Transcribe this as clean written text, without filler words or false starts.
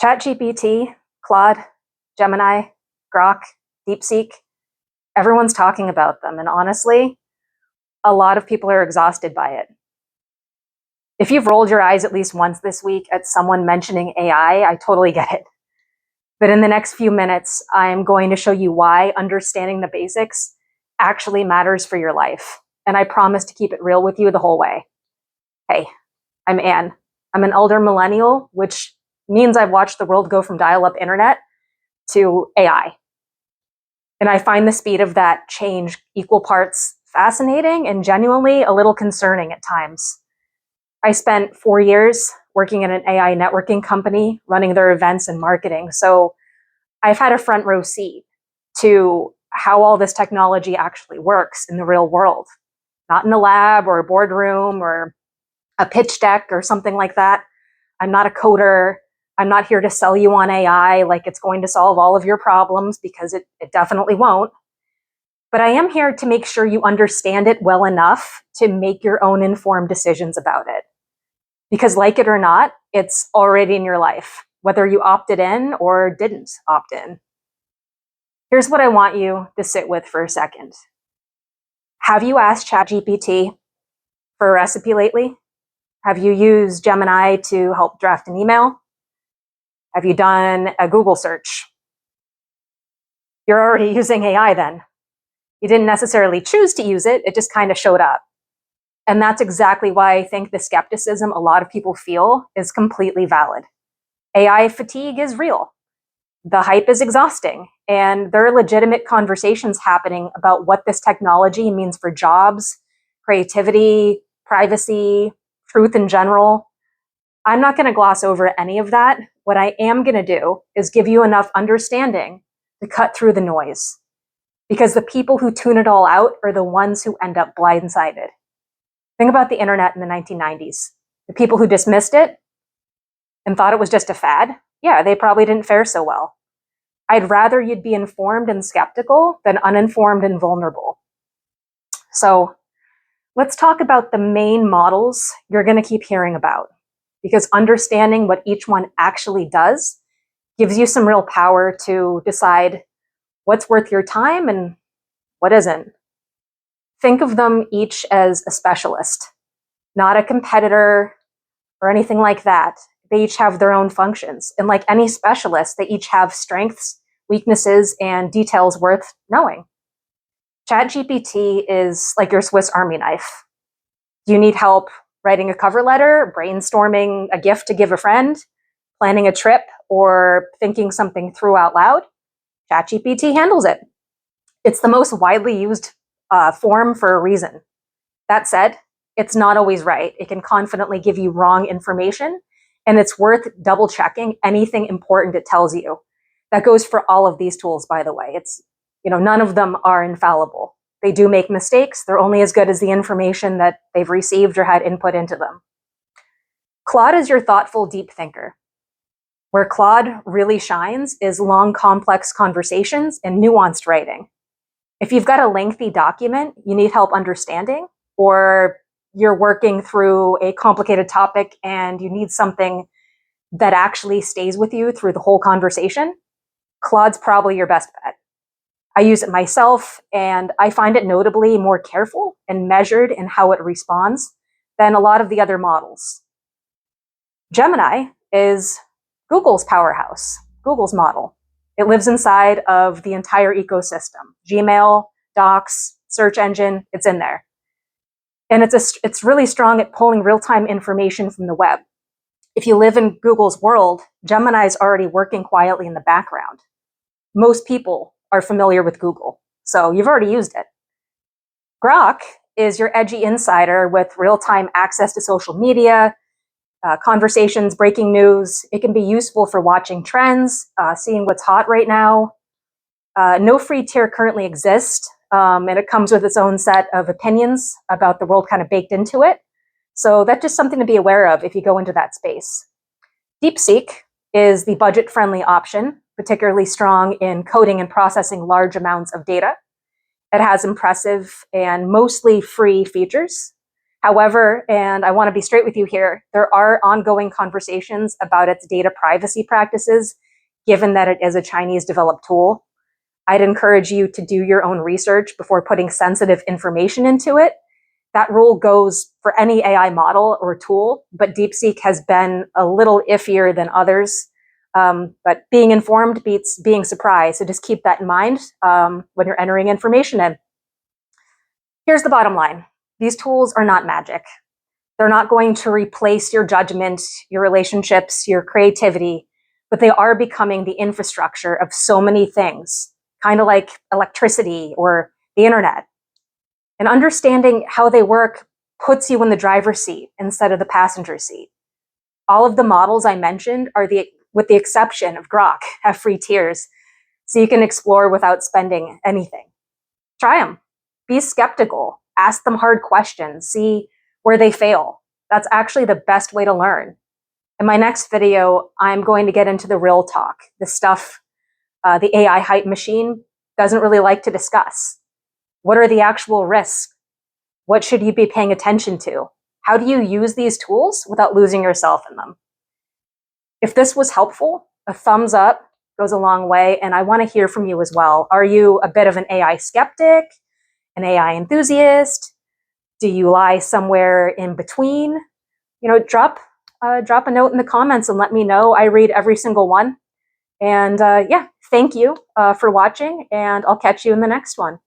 ChatGPT, Claude, Gemini, Grok, DeepSeek, everyone's talking about them. And honestly, a lot of people are exhausted by it. If you've rolled your eyes at least once this week at someone mentioning AI, I totally get it. But in the next few minutes, I'm going to show you why understanding the basics actually matters for your life. And I promise to keep it real with you the whole way. Hey, I'm Ann. I'm an elder millennial, which means I've watched the world go from dial-up internet to AI. And I find the speed of that change equal parts fascinating and genuinely a little concerning at times. I spent 4 years working in an AI networking company, running their events and marketing. So I've had a front row seat to how all this technology actually works in the real world, not in a lab or a boardroom or a pitch deck or something like that. I'm not a coder. I'm not here to sell you on AI like it's going to solve all of your problems, because it definitely won't. But I am here to make sure you understand it well enough to make your own informed decisions about it. Because like it or not, it's already in your life, whether you opted in or didn't opt in. Here's what I want you to sit with for a second. Have you asked ChatGPT for a recipe lately? Have you used Gemini to help draft an email? Have you done a Google search? You're already using AI then. You didn't necessarily choose to use it, it just kind of showed up. And that's exactly why I think the skepticism a lot of people feel is completely valid. AI fatigue is real. The hype is exhausting, and there are legitimate conversations happening about what this technology means for jobs, creativity, privacy, truth in general. I'm not going to gloss over any of that. What I am going to do is give you enough understanding to cut through the noise, because the people who tune it all out are the ones who end up blindsided. Think about the internet in the 1990s. The people who dismissed it and thought it was just a fad, yeah, they probably didn't fare so well. I'd rather you'd be informed and skeptical than uninformed and vulnerable. So let's talk about the main models you're going to keep hearing about, because understanding what each one actually does gives you some real power to decide what's worth your time and what isn't. Think of them each as a specialist, not a competitor or anything like that. They each have their own functions. And like any specialist, they each have strengths, weaknesses, and details worth knowing. ChatGPT is like your Swiss Army knife. Do you need help writing a cover letter, brainstorming a gift to give a friend, planning a trip, or thinking something through out loud? ChatGPT handles it. It's the most widely used form for a reason. That said, it's not always right. It can confidently give you wrong information, and it's worth double checking anything important it tells you. That goes for all of these tools, by the way. None of them are infallible. They do make mistakes. They're only as good as the information that they've received or had input into them. Claude is your thoughtful, deep thinker. Where Claude really shines is long, complex conversations and nuanced writing. If you've got a lengthy document you need help understanding, or you're working through a complicated topic and you need something that actually stays with you through the whole conversation, Claude's probably your best bet. I use it myself, and I find it notably more careful and measured in how it responds than a lot of the other models. Gemini is Google's powerhouse, Google's model. It lives inside of the entire ecosystem. Gmail, Docs, search engine, it's in there. And it's really strong at pulling real-time information from the web. If you live in Google's world, Gemini is already working quietly in the background. Most people are familiar with Google, so you've already used it. Grok is your edgy insider with real-time access to social media, conversations, breaking news. It can be useful for watching trends, seeing what's hot right now. No free tier currently exists, and it comes with its own set of opinions about the world kind of baked into it. So that's just something to be aware of if you go into that space. DeepSeek is the budget-friendly option, particularly strong in coding and processing large amounts of data. It has impressive and mostly free features. However, and I want to be straight with you here, there are ongoing conversations about its data privacy practices, given that it is a Chinese developed tool. I'd encourage you to do your own research before putting sensitive information into it. That rule goes for any AI model or tool, but DeepSeek has been a little iffier than others. But being informed beats being surprised, so just keep that in mind when you're entering information in. Here's the bottom line. These tools are not magic. They're not going to replace your judgment, your relationships, your creativity, but they are becoming the infrastructure of so many things, kind of like electricity or the internet. And understanding how they work puts you in the driver's seat instead of the passenger seat. All of the models I mentioned are with the exception of Grok, have free tiers, so you can explore without spending anything. Try them. Be skeptical. Ask them hard questions. See where they fail. That's actually the best way to learn. In my next video, I'm going to get into the real talk, the stuff the AI hype machine doesn't really like to discuss. What are the actual risks? What should you be paying attention to? How do you use these tools without losing yourself in them? If this was helpful, a thumbs up goes a long way, and I want to hear from you as well. Are you a bit of an AI skeptic, an AI enthusiast? Do you lie somewhere in between? Drop a note in the comments and let me know. I read every single one. And yeah, thank you for watching, and I'll catch you in the next one.